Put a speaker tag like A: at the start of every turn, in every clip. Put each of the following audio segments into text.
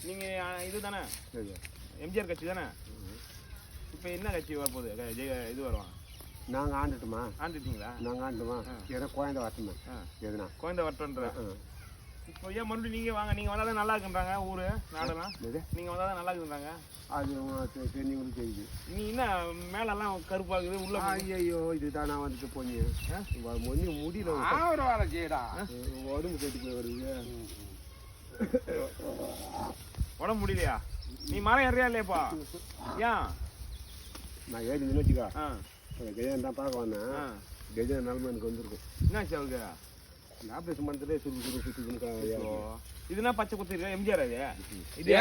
A: நீங்க இதுதானே எம்ஜிஆர் கட்சி தானே? இப்போ என்ன கட்சி வரப்போகுது? இது வருவான்.
B: நாங்கள் ஆண்டுட்டோமா?
A: ஆண்டுட்டீங்களா?
B: நாங்கள் ஆண்டுமா? ஏன்னா குழந்தை வரட்டுமா? எதுனா
A: குழந்தை வரட்டுன்ற. இப்போ ஏன் மறுபடியும் நீங்கள் வாங்க, நீங்கள் வந்தால் தான் நல்லா இருக்குன்றாங்க ஊர் நாடெல்லாம். நீங்கள் வந்தால் தான் நல்லா இருக்குன்றாங்க.
B: அது தெரிஞ்சவங்களுக்கு தெரியுது.
A: நீ என்ன மேலெல்லாம் கருப்பாகுது உள்ள?
B: ஐயோ இதுதான் நான் வந்துட்டு போனேன் முடியல.
C: ஒரு வாரம் செய்யடா,
B: உடம்பு கேட்டு போய் வருது.
A: உடம்பு முடியலையா? நீ மரம் ஏறியா இல்லையாப்பா? ஏன்
B: நான் ஏறிதுன்னு வச்சுக்கா, கஜன் தான் பார்க்க வந்தேன். கஜன் நிலமை எனக்கு வந்திருக்கும்.
A: என்னாச்சு அவருக்கு?
B: ஆப்ரேஷன் பண்ணுறதே சுருக்கு
A: இதுனா பச்சை குத்தி இருக்கா எம்ஜிஆர்? அது இது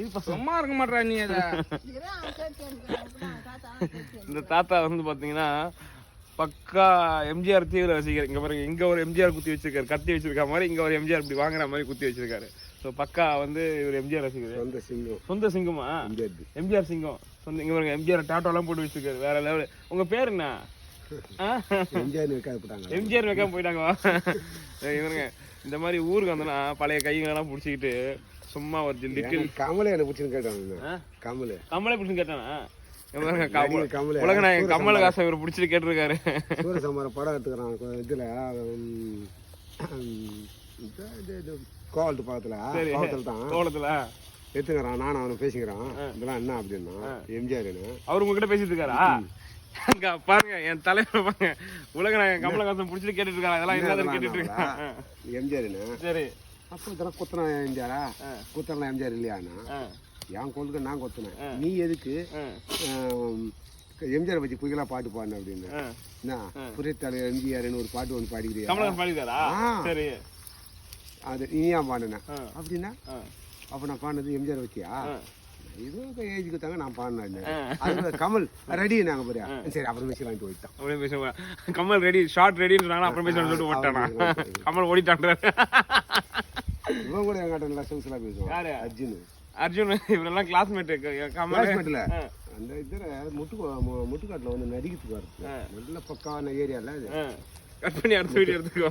A: இது
C: சும்மா இருக்க மாட்டா நீ. அதை
A: இந்த தாத்தா வந்து பார்த்தீங்கன்னா பக்கா எம்ஜிஆர் தீவிர ரசிகர். இங்கே பாருங்க, இங்கே ஒரு எம்ஜிஆர் குத்தி வச்சிருக்காரு, கத்தி வச்சிருக்க மாதிரி. இங்கே ஒரு எம்ஜிஆர் இப்படி வாங்குற மாதிரி குத்தி வச்சிருக்காரு. ஸோ பக்கா வந்து இவர் எம்ஜிஆர் ரசிகர்.
B: சொந்த சிங்கம்.
A: சொந்த சிங்கமா? எம்ஜிஆர் சிங்கம். சொந்த. இங்கே பாருங்க, எம்ஜிஆர் டாட்டோலாம் போட்டு வச்சிருக்காரு, வேற லெவல். உங்கள் பேர் என்ன?
B: எம்ஜிஆர் வைக்காம போயிட்டாங்க.
A: எம்ஜிஆர் வைக்காம போயிட்டாங்க. இவருங்க இந்த மாதிரி ஊருக்கு வந்தோன்னா பழைய கைங்களெல்லாம் பிடிச்சிக்கிட்டு சும்மா ஒரு லிட்டில்
B: கமலை என்ன பிடிச்சுன்னு கேட்டாங்க.
A: கமலை பிடிச்சுன்னு கேட்டானா? உலகநாயகன் கமலஹாசன் இவர் பிடிச்சிட்டு கேட்டிருக்காரு.
B: சூரசம்ஹாரம் படம் எடுத்துக்கிறான் இதுல கோவலத்து பக்கத்துல தான்
A: கோலத்துல
B: எடுத்துக்கிறான். நானும் அவனை பேசிக்கிறான். இதெல்லாம் என்ன அப்படின்னா எம்ஜிஆர்
A: அவர் உங்ககிட்ட பேசிட்டு இருக்காரா? பாருங்க என் தலைவர் பாருங்க, உலகநாயகன் கமலஹாசன் பிடிச்சிட்டு கேட்டுட்டு இருக்காங்க. அதெல்லாம் என்னதுன்னு கேட்டுட்டு இருக்காங்க.
B: எம்ஜிஆர் சரி. அப்போ இதெல்லாம் குத்தனா எம்ஜிஆரா? குத்தனா எம்ஜிஆர் இல்லையாண்ணா? என் கொள்கை நான் கொத்தினேன், நீ எதுக்கு எம்ஜிஆர் பத்தி புயலா பாட்டு பாடின அப்படின்னு. என்ன புரியத்தலைவர் எம்ஜிஆர்னு ஒரு பாட்டு ஒன்று பாடிக்கிறியா?
A: கமலஹாசன் பாடிக்கிறாரா? சரி.
B: அது நீ ஏன் பாடின அப்படின்னா, அப்ப நான் பாடினது எம்ஜிஆர் வச்சியா? இது ஏஜுக்கு தாங்க நான் பாடினேன். கமல் ரெடி நாங்க போறியா? சரி அப்புறம் பேசி வாங்கிட்டு போயிட்டான்.
A: அப்படியே பேசுவேன். கமல் ரெடி, ஷார்ட் ரெடின்னு அப்புறம் பேச சொல்லிட்டு ஓட்டானா? கமல் ஓடிட்டான்.
B: இவன் கூட என்கிட்ட நல்லா சொகுசலா பேசுவான்.
A: யாரு?
B: அர்ஜுன்.
A: இவரெல்லாம் கிளாஸ்மேட்.
B: கிளாஸ்மேட்ல அந்த இதுல முட்டுக்காட்டுல வந்து நடிக்கிறதுக்கு வருது. நல்ல பக்காவான ஏரியால அது.
A: கட் பண்ணி அடுத்த வீடியோ எடுத்துக்கோ.